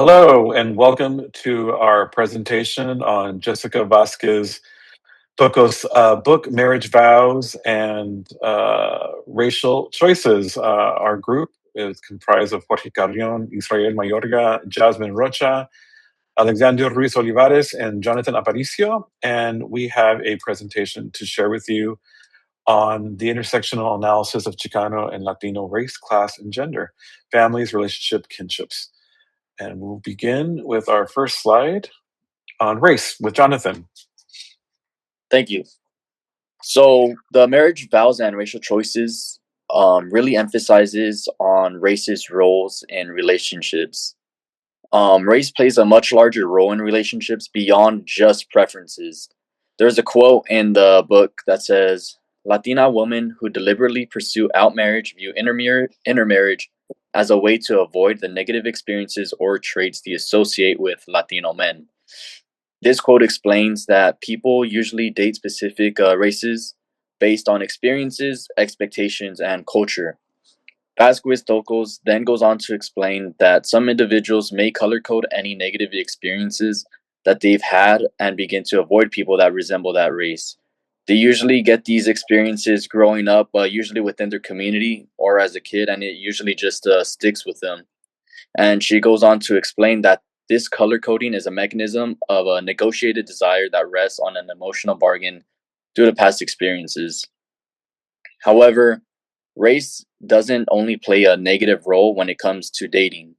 Hello, and welcome to our presentation on Jessica Vasquez-Tokos' book, Marriage Vows and Racial Choices. Our group is comprised of Jorge Carreon, Israel Mayorga, Jazmine Rocha, Alexander Ruiz-Olivarez, and Jonathan Aparicio. And we have a presentation to share with you on the intersectional analysis of Chicano and Latino race, class, and gender, families, relationship, kinships. And we'll begin with our first slide on race with Jonathan. Thank you. So the marriage vows and racial choices really emphasizes on racist roles in relationships. Race plays a much larger role in relationships beyond just preferences. There's a quote in the book that says, Latina women who deliberately pursue outmarriage view intermarriage as a way to avoid the negative experiences or traits they associate with Latino men. This quote explains that people usually date specific races based on experiences, expectations, and culture. Vasquez-Tokos then goes on to explain that some individuals may color code any negative experiences that they've had and begin to avoid people that resemble that race. They usually get these experiences growing up, usually within their community or as a kid, and it usually just sticks with them. And she goes on to explain that this color coding is a mechanism of a negotiated desire that rests on an emotional bargain due to past experiences. However, race doesn't only play a negative role when it comes to dating.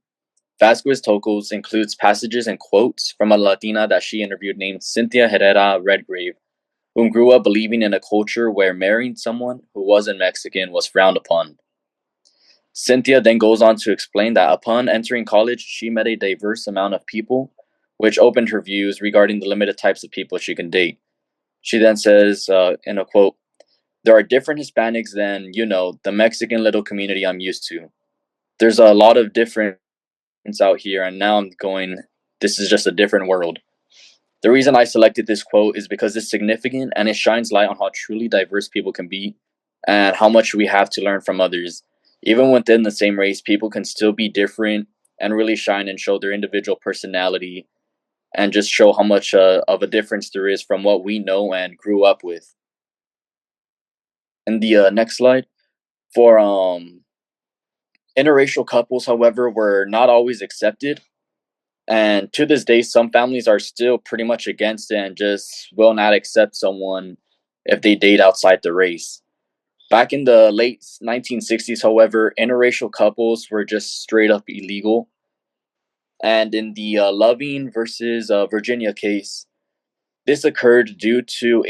Vasquez-Tokos includes passages and quotes from a Latina that she interviewed named Cynthia Herrera Redgrave, who grew up believing in a culture where marrying someone who wasn't Mexican was frowned upon. Cynthia then goes on to explain that upon entering college, she met a diverse amount of people, which opened her views regarding the limited types of people she can date. She then says, in a quote, there are different Hispanics than, the Mexican little community I'm used to. There's a lot of difference out here, and now I'm going, this is just a different world. The reason I selected this quote is because it's significant and it shines light on how truly diverse people can be and how much we have to learn from others. Even within the same race, people can still be different and really shine and show their individual personality and just show how much of a difference there is from what we know and grew up with. And the next slide, for interracial couples, however, were not always accepted. And to this day, some families are still pretty much against it and just will not accept someone if they date outside the race. Back in the late 1960s, however, interracial couples were just straight up illegal. And in the Loving versus Virginia case, this occurred due to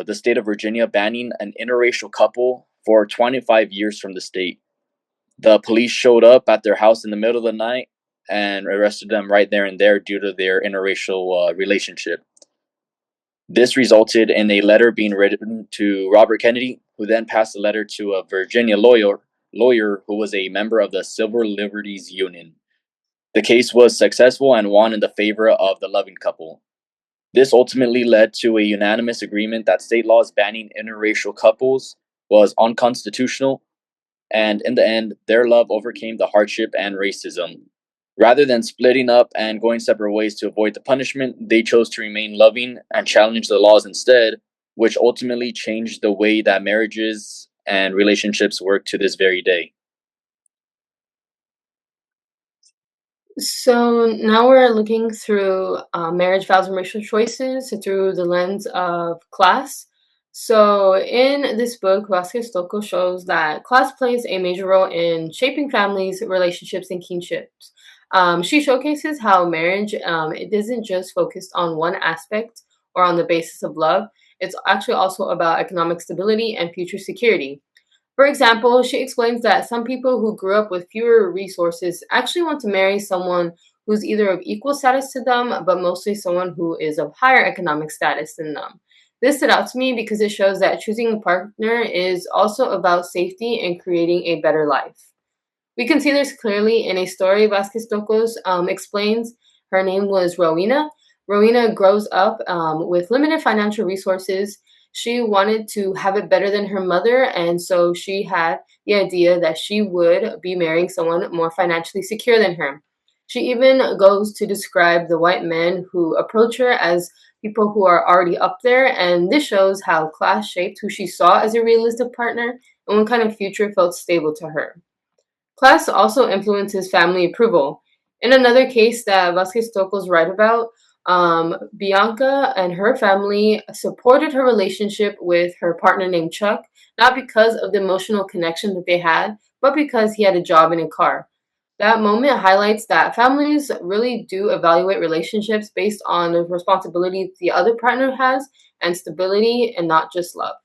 the state of Virginia banning an interracial couple for 25 years from the state. The police showed up at their house in the middle of the night and arrested them right there and there due to their interracial relationship. This resulted in a letter being written to Robert Kennedy, who then passed the letter to a Virginia lawyer who was a member of the Civil Liberties Union. The case was successful and won in the favor of the Loving couple. This ultimately led to a unanimous agreement that state laws banning interracial couples was unconstitutional, and in the end, their love overcame the hardship and racism. Rather than splitting up and going separate ways to avoid the punishment, they chose to remain loving and challenge the laws instead, which ultimately changed the way that marriages and relationships work to this very day. So now we're looking through marriage vows and racial choices through the lens of class. So in this book, Vasquez-Tokos shows that class plays a major role in shaping families, relationships, and kinships. She showcases how marriage it isn't just focused on one aspect or on the basis of love. It's actually also about economic stability and future security. For example, she explains that some people who grew up with fewer resources actually want to marry someone who's either of equal status to them, but mostly someone who is of higher economic status than them. This stood out to me because it shows that choosing a partner is also about safety and creating a better life. We can see this clearly in a story Vasquez-Tokos explains. Her name was Rowena. Rowena grows up with limited financial resources. She wanted to have it better than her mother, and so she had the idea that she would be marrying someone more financially secure than her. She even goes to describe the white men who approach her as people who are already up there, and this shows how class shaped who she saw as a realistic partner and what kind of future felt stable to her. Class also influences family approval. In another case that Vasquez-Tokos write about, Bianca and her family supported her relationship with her partner named Chuck, not because of the emotional connection that they had, but because he had a job and a car. That moment highlights that families really do evaluate relationships based on the responsibility the other partner has and stability and not just love.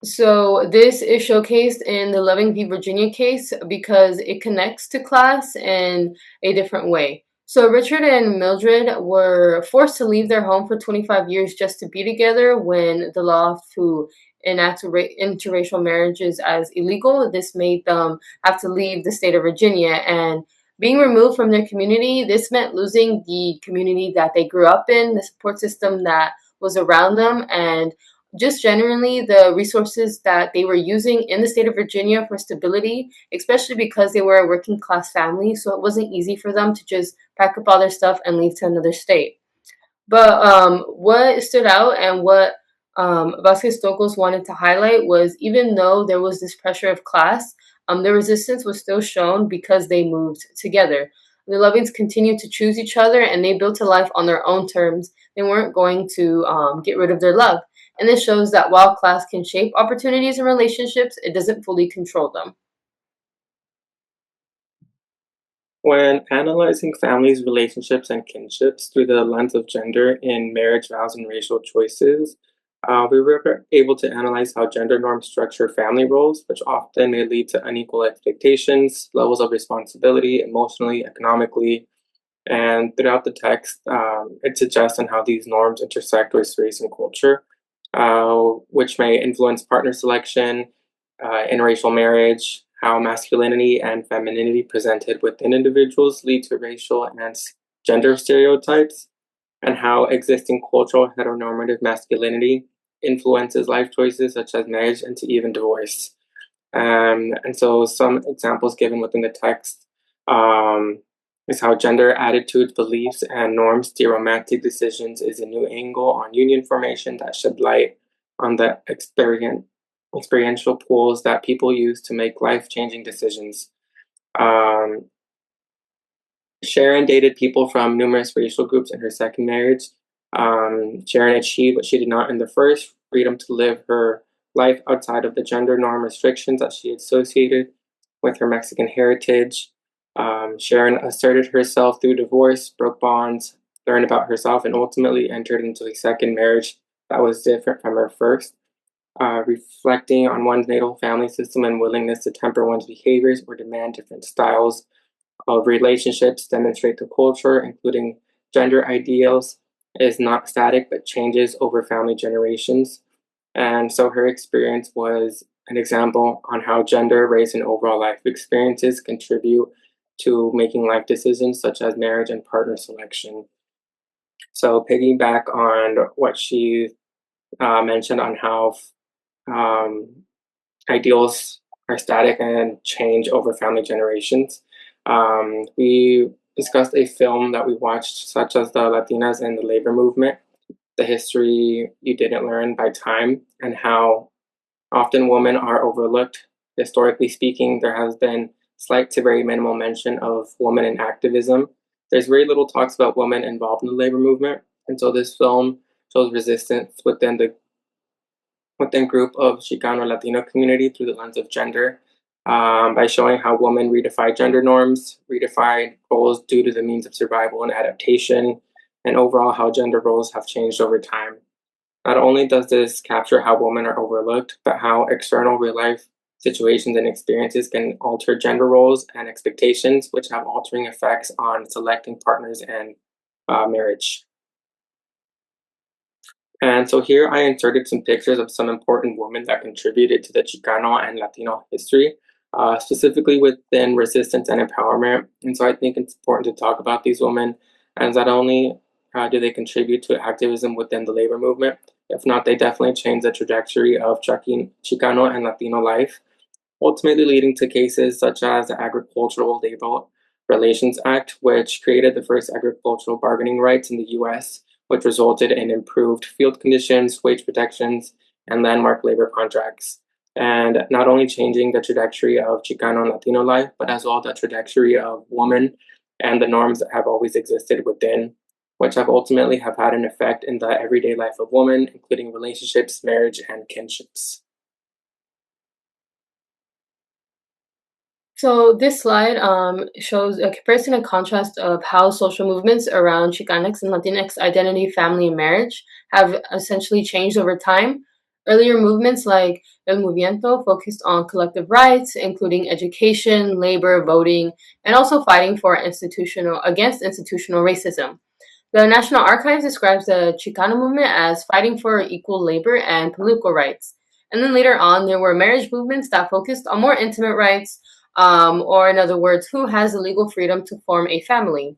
So this is showcased in the Loving v. Virginia case because it connects to class in a different way. So Richard and Mildred were forced to leave their home for 25 years just to be together when the law to enact interracial marriages as illegal. This made them have to leave the state of Virginia, and being removed from their community, this meant losing the community that they grew up in, the support system that was around them, and just generally the resources that they were using in the state of Virginia for stability, especially because they were a working class family. So it wasn't easy for them to just pack up all their stuff and leave to another state. But what stood out and what Vasquez-Tokos wanted to highlight was even though there was this pressure of class, the resistance was still shown because they moved together. The Lovings continued to choose each other and they built a life on their own terms. They weren't going to get rid of their love. And this shows that while class can shape opportunities and relationships, it doesn't fully control them. When analyzing families, relationships, and kinships through the lens of gender in marriage vows and racial choices, we were able to analyze how gender norms structure family roles, which often may lead to unequal expectations, levels of responsibility, emotionally, economically, and throughout the text, it suggests on how these norms intersect with race and culture, which may influence partner selection, interracial marriage, how masculinity and femininity presented within individuals lead to racial and gender stereotypes, and how existing cultural heteronormative masculinity influences life choices such as marriage and to even divorce. And so some examples given within the text is how gender attitudes, beliefs, and norms steer romantic decisions is a new angle on union formation that shed light on the experiential tools that people use to make life-changing decisions. Um, Sharon dated people from numerous racial groups in her second marriage. Sharon achieved what she did not in the first, freedom to live her life outside of the gender norm restrictions that she associated with her Mexican heritage. Sharon asserted herself through divorce, broke bonds, learned about herself, and ultimately entered into a second marriage that was different from her first, reflecting on one's natal family system and willingness to temper one's behaviors or demand different styles of relationships demonstrate the culture, including gender ideals, is not static but changes over family generations. And so her experience was an example on how gender, race, and overall life experiences contribute to making life decisions such as marriage and partner selection. So piggyback on what she mentioned on how ideals are static and change over family generations. We discussed a film that we watched, such as the Latinas and the labor movement, the history you didn't learn by time, and how often women are overlooked. Historically speaking, there has been slight to very minimal mention of women in activism. There's very little talks about women involved in the labor movement, and so this film shows resistance within group of Chicano Latino community through the lens of gender, by showing how women redefine gender norms, redefine roles due to the means of survival and adaptation, and overall how gender roles have changed over time. Not only does this capture how women are overlooked, but how external real life situations and experiences can alter gender roles and expectations, which have altering effects on selecting partners and marriage. And so here I inserted some pictures of some important women that contributed to the Chicano and Latino history, specifically within resistance and empowerment. And so I think it's important to talk about these women, as not only do they contribute to activism within the labor movement, if not, they definitely changed the trajectory of Chicano and Latino life. ultimately leading to cases such as the Agricultural Labor Relations Act, which created the first agricultural bargaining rights in the US, which resulted in improved field conditions, wage protections, and landmark labor contracts. And not only changing the trajectory of Chicano and Latino life, but as well the trajectory of women and the norms that have always existed within, which have ultimately have had an effect in the everyday life of women, including relationships, marriage, and kinships. So this slide shows a comparison and contrast of how social movements around Chicanx and Latinx identity, family, and marriage have essentially changed over time. Earlier movements like El Movimiento focused on collective rights, including education, labor, voting, and also fighting for against institutional racism. The National Archives describes the Chicano movement as fighting for equal labor and political rights. And then later on, there were marriage movements that focused on more intimate rights, or in other words, who has the legal freedom to form a family.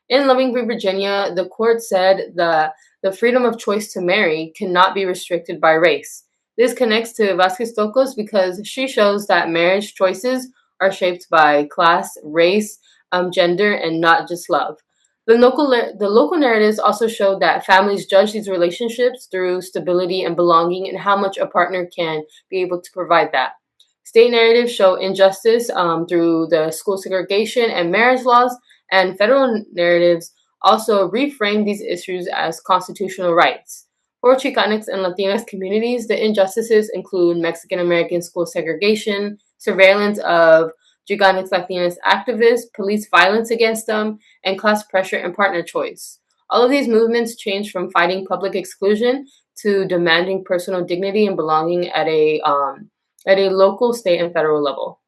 In Loving Virginia, the court said the freedom of choice to marry cannot be restricted by race. This connects to Vasquez-Tokos because she shows that marriage choices are shaped by class, race, gender, and not just love. The local narratives also showed that families judge these relationships through stability and belonging and how much a partner can be able to provide that. State narratives show injustice through the school segregation and marriage laws, and federal narratives also reframe these issues as constitutional rights. For Chicanx and Latinx communities, the injustices include Mexican American school segregation, surveillance of Chicanx Latinx activists, police violence against them, and class pressure and partner choice. All of these movements changed from fighting public exclusion to demanding personal dignity and belonging at a local, state, and federal level.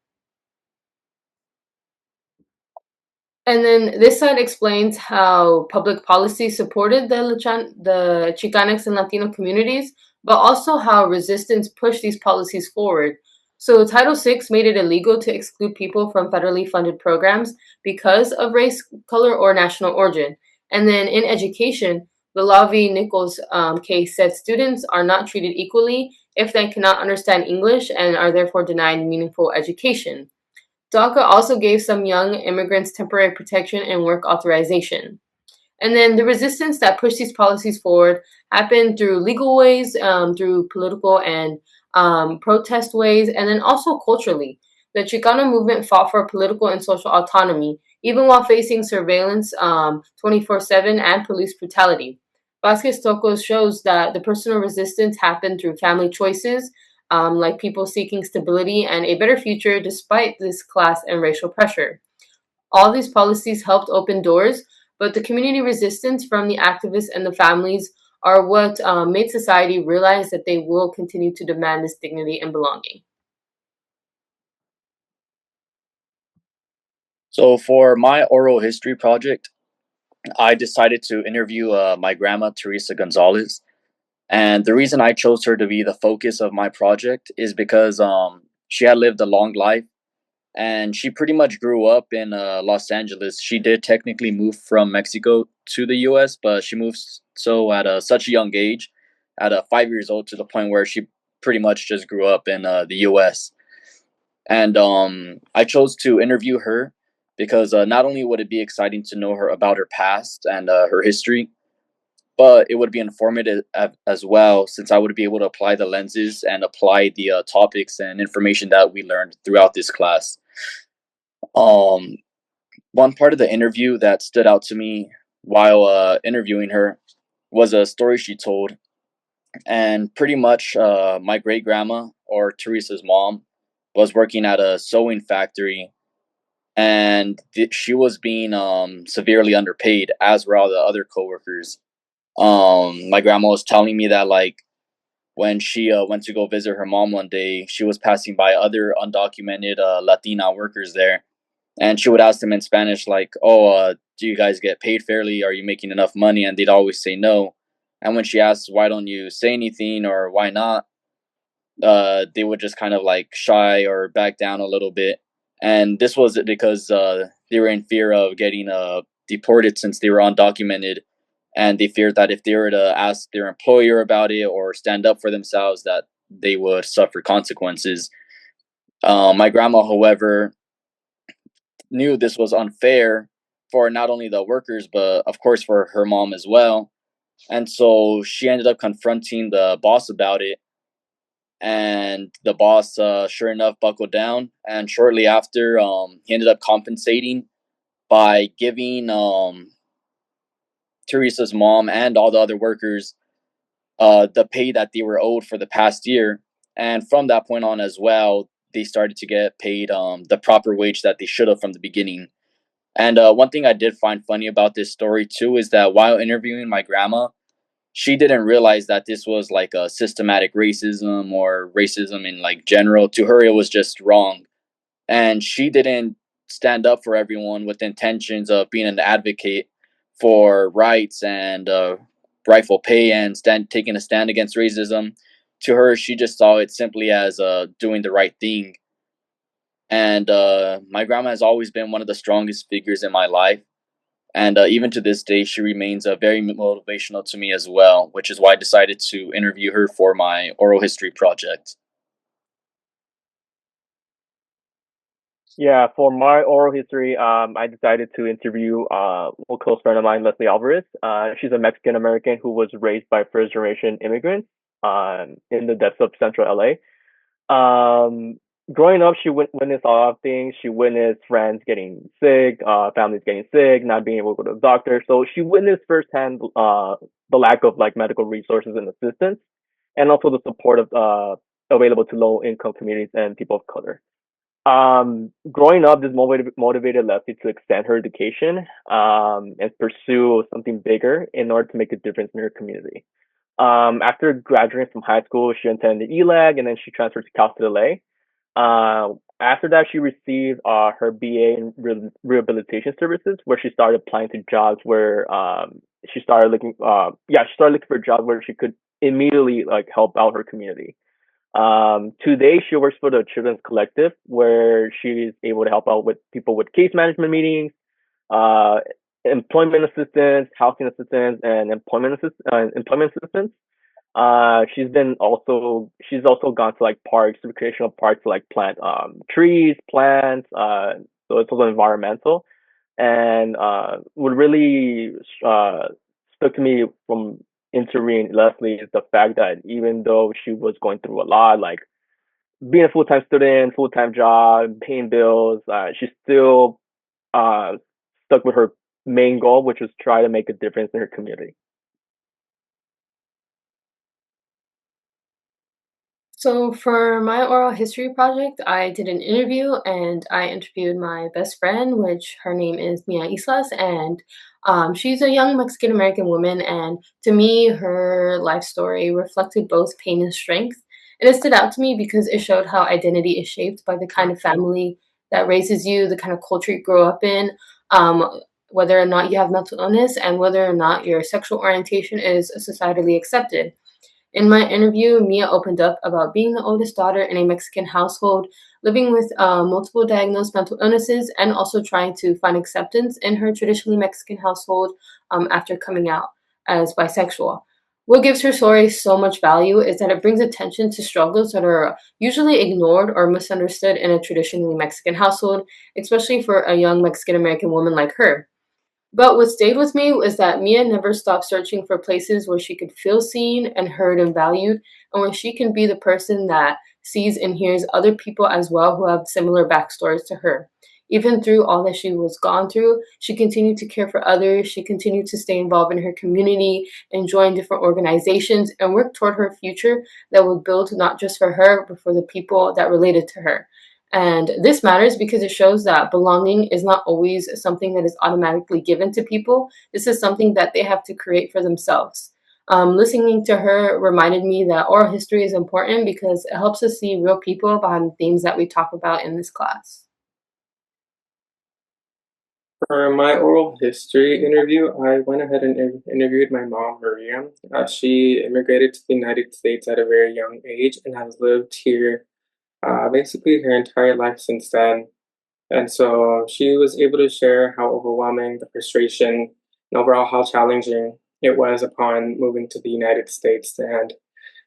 And then this slide explains how public policy supported the Chicanx and Latino communities, but also how resistance pushed these policies forward. So Title VI made it illegal to exclude people from federally funded programs because of race, color, or national origin. And then in education, the Lavi Nichols case said students are not treated equally if they cannot understand English and are therefore denied meaningful education. DACA also gave some young immigrants temporary protection and work authorization. And then the resistance that pushed these policies forward happened through legal ways, through political and protest ways, and then also culturally. The Chicano movement fought for political and social autonomy, even while facing surveillance 24/7 and police brutality. Vasquez-Tokos shows that the personal resistance happened through family choices, like people seeking stability and a better future despite this class and racial pressure. All these policies helped open doors, but the community resistance from the activists and the families are what made society realize that they will continue to demand this dignity and belonging. So for my oral history project, I decided to interview my grandma, Teresa Gonzalez. And the reason I chose her to be the focus of my project is because she had lived a long life and she pretty much grew up in Los Angeles. She did technically move from Mexico to the US, but she moved so at such a young age, at 5 years old, to the point where she pretty much just grew up in the US. And I chose to interview her because not only would it be exciting to know her about her past and her history, but it would be informative as well, since I would be able to apply the lenses and apply the topics and information that we learned throughout this class. Um, One part of the interview that stood out to me while interviewing her was a story she told, and pretty much my great grandma, or Teresa's mom, was working at a sewing factory, and she was being severely underpaid, as were all the other coworkers. My grandma was telling me that, like, when she went to go visit her mom one day, she was passing by other undocumented Latina workers there, and she would ask them in Spanish, like, "Oh, do you guys get paid fairly? Are you making enough money?" And they'd always say no. And when she asked, "Why don't you say anything?" or "Why not?" They would just kind of like shy or back down a little bit. And this was because they were in fear of getting deported, since they were undocumented, and they feared that if they were to ask their employer about it or stand up for themselves, that they would suffer consequences. My grandma, however, knew this was unfair for not only the workers, but of course for her mom as well. And so she ended up confronting the boss about it. And the boss, sure enough, buckled down. And shortly after, he ended up compensating by giving Teresa's mom and all the other workers the pay that they were owed for the past year. And from that point on as well, they started to get paid the proper wage that they should have from the beginning. And one thing I did find funny about this story too is that while interviewing my grandma, she didn't realize that this was like a systematic racism or racism in like general. To her, it was just wrong. And she didn't stand up for everyone with intentions of being an advocate for rights and rightful pay and taking a stand against racism. To her, she just saw it simply as doing the right thing. And my grandma has always been one of the strongest figures in my life. And even to this day, she remains very motivational to me as well, which is why I decided to interview her for my oral history project. Yeah, for my oral history, I decided to interview a close friend of mine, Leslie Alvarez. She's a Mexican American who was raised by first generation immigrants in the depths of central LA. Growing up, she witnessed a lot of things. She witnessed friends getting sick, families getting sick, not being able to go to the doctor. So she witnessed firsthand the lack of like medical resources and assistance, and also the support of available to low income communities and people of color. Growing up, this motivated Leslie to extend her education and pursue something bigger in order to make a difference in her community. After graduating from high school, she attended ELAG and then she transferred to Cal State LA. After that, she received her BA in rehabilitation services, where she started applying to jobs where she started looking. She started looking for jobs where she could immediately like help out her community. Today, she works for the Children's Collective, where she's able to help out with people with case management meetings, uh, employment assistance, housing assistance, and employment assistance. She's also gone to like parks, recreational parks to like plant trees, plants. So it's also environmental, and what really stuck to me from interviewing Leslie is the fact that even though she was going through a lot, like being a full-time student, full-time job, paying bills, she still uh, stuck with her main goal, which was try to make a difference in her community. So for my oral history project, I did an interview and I interviewed my best friend, which her name is Mia Islas, and she's a young Mexican American woman. And to me, her life story reflected both pain and strength. And it stood out to me because it showed how identity is shaped by the kind of family that raises you, the kind of culture you grow up in, whether or not you have mental illness, and whether or not your sexual orientation is societally accepted. In my interview, Mia opened up about being the oldest daughter in a Mexican household, living with multiple diagnosed mental illnesses, and also trying to find acceptance in her traditionally Mexican household after coming out as bisexual. What gives her story so much value is that it brings attention to struggles that are usually ignored or misunderstood in a traditionally Mexican household, especially for a young Mexican American woman like her. But what stayed with me was that Mia never stopped searching for places where she could feel seen and heard and valued, and where she can be the person that sees and hears other people as well who have similar backstories to her. Even through all that she was gone through, she continued to care for others. She continued to stay involved in her community and join different organizations and work toward her future that would build not just for her, but for the people that related to her. And this matters because it shows that belonging is not always something that is automatically given to people. This is something that they have to create for themselves. Listening to her reminded me that oral history is important because it helps us see real people behind the themes that we talk about in this class. For my oral history interview, I went ahead and interviewed my mom, Maria. She immigrated to the United States at a very young age and has lived here basically her entire life since then. And so she was able to share how overwhelming the frustration and overall how challenging it was upon moving to the United States. And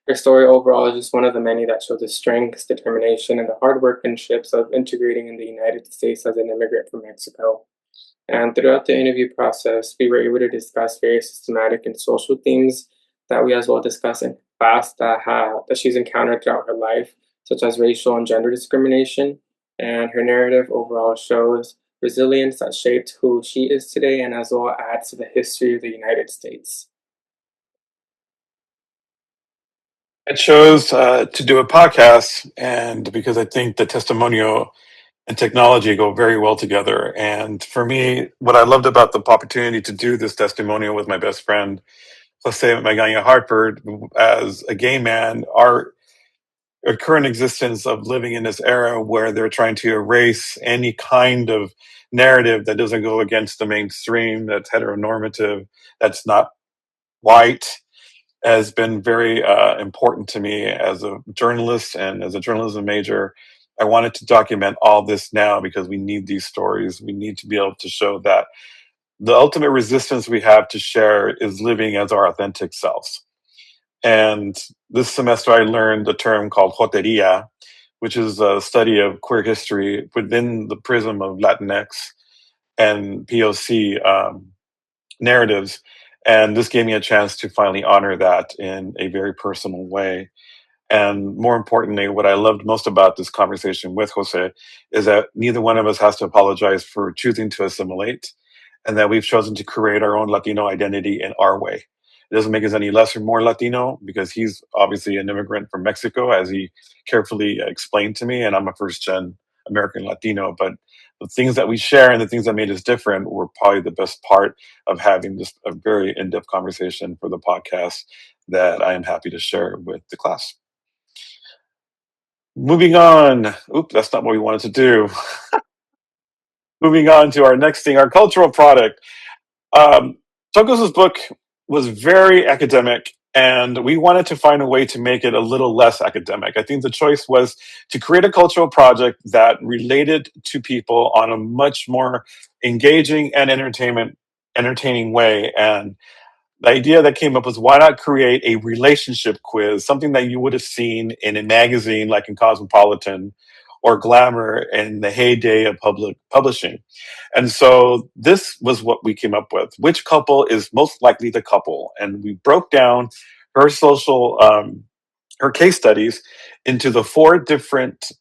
Her story overall is just one of the many that shows the strengths, determination, and the hard workmanships of integrating in the United States as an immigrant from Mexico. And throughout the interview process, we were able to discuss very systematic and social themes that we as well discuss in class that she's encountered throughout her life, such as racial and gender discrimination. And her narrative overall shows resilience that shaped who she is today and as well adds to the history of the United States. I chose to do a podcast, and because I think the testimonial and technology go very well together. And for me, what I loved about the opportunity to do this testimonial with my best friend, Jose Magana Hartford, as a gay man, our current existence of living in this era where they're trying to erase any kind of narrative that doesn't go against the mainstream, that's heteronormative, that's not white, has been very important to me as a journalist and as a journalism major. I wanted to document all this now because we need these stories. We need to be able to show that the ultimate resistance we have to share is living as our authentic selves. And this semester I learned a term called joteria, which is a study of queer history within the prism of Latinx and POC narratives. And this gave me a chance to finally honor that in a very personal way. And more importantly, what I loved most about this conversation with Jose is that neither one of us has to apologize for choosing to assimilate, and that we've chosen to create our own Latino identity in our way. It doesn't make us any less or more Latino because he's obviously an immigrant from Mexico, as he carefully explained to me, and I'm a first gen American Latino. But the things that we share and the things that made us different were probably the best part of having just a very in depth conversation for the podcast that I am happy to share with the class. Moving on. Oops, that's not what we wanted to do. Moving on to our next thing, our cultural product. Tokos's book was very academic, and we wanted to find a way to make it a little less academic. I think the choice was to create a cultural project that related to people on a much more engaging and entertaining way. And the idea that came up was, why not create a relationship quiz, something that you would have seen in a magazine like in Cosmopolitan or Glamour in the heyday of public publishing. And so this was what we came up with. Which couple is most likely the couple? And we broke down her her case studies into the 4 different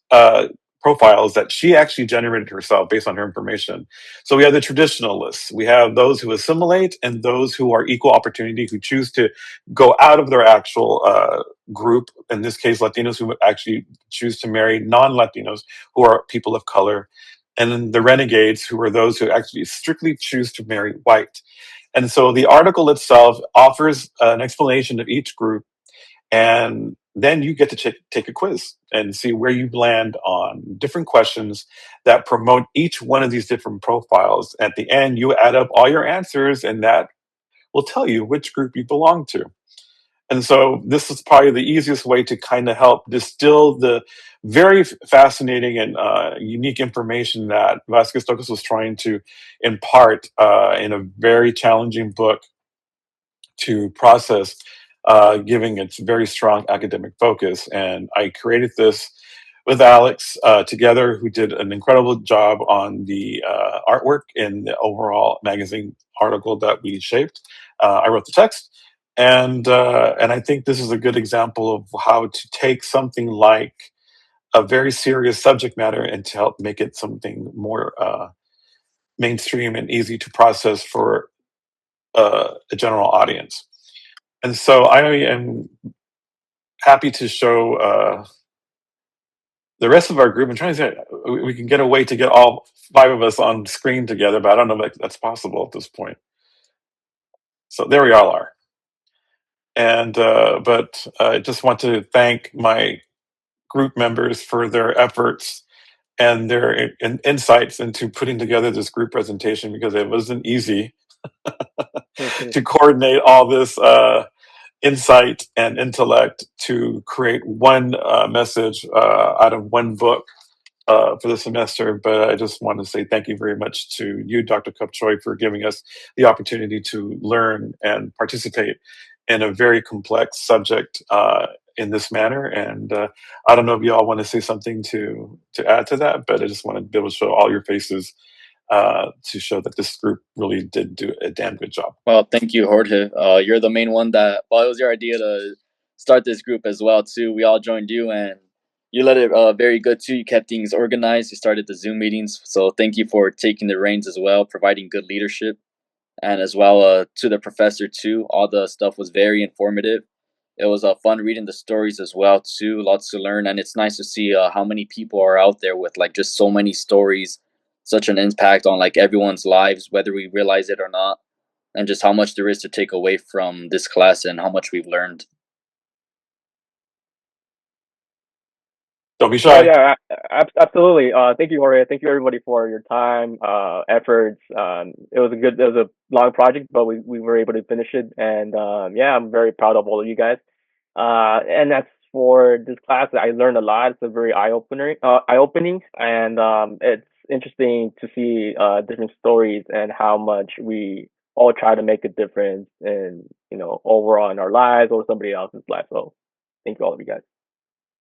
profiles that she actually generated herself based on her information. So we have the traditionalists, we have those who assimilate, and those who are equal opportunity, who choose to go out of their actual group, in this case Latinos who actually choose to marry non-Latinos who are people of color, and then the renegades, who are those who actually strictly choose to marry white. And so the article itself offers an explanation of each group, and then you get to take a quiz and see where you land on different questions that promote each one of these different profiles. At the end, you add up all your answers, and that will tell you which group you belong to. And so this is probably the easiest way to kind of help distill the very fascinating and unique information that Vasquez-Tokos was trying to impart in a very challenging book to process, giving its very strong academic focus. And I created this with Alex together, who did an incredible job on the artwork in the overall magazine article that we shaped. I wrote the text, and I think this is a good example of how to take something like a very serious subject matter and to help make it something more mainstream and easy to process for a general audience. And so I am happy to show the rest of our group. I'm trying to say we can get a way to get all 5 of us on screen together, but I don't know if that's possible at this point. So there we all are. And but I just want to thank my group members for their efforts and their insights into putting together this group presentation, because it wasn't easy to coordinate all this insight and intellect to create one message out of one book for the semester. But I just want to say thank you very much to you, Dr. Cupchoy, for giving us the opportunity to learn and participate in a very complex subject in this manner. And I don't know if y'all want to say something to add to that, but I just want to be able to show all your faces to show that this group really did do a damn good job. Well, thank you, Jorge. You're the main one that, well, it was your idea to start this group as well, too. We all joined you, and you led it very good, too. You kept things organized. You started the Zoom meetings. So thank you for taking the reins as well, providing good leadership. And as well to the professor, too. All the stuff was very informative. It was fun reading the stories as well, too. Lots to learn. And it's nice to see how many people are out there with, like, just so many stories, such an impact on, like, everyone's lives, whether we realize it or not, and just how much there is to take away from this class and how much we've learned. Don't be shy. Yeah, absolutely. Thank you, Jorge. Thank you, everybody, for your time, efforts. It was a long project, but we were able to finish it, and yeah, I'm very proud of all of you guys. And that's for this class. I learned a lot. It's a very eye-opening, and it's interesting to see different stories and how much we all try to make a difference in overall in our lives or somebody else's life. So, thank you, all of you guys.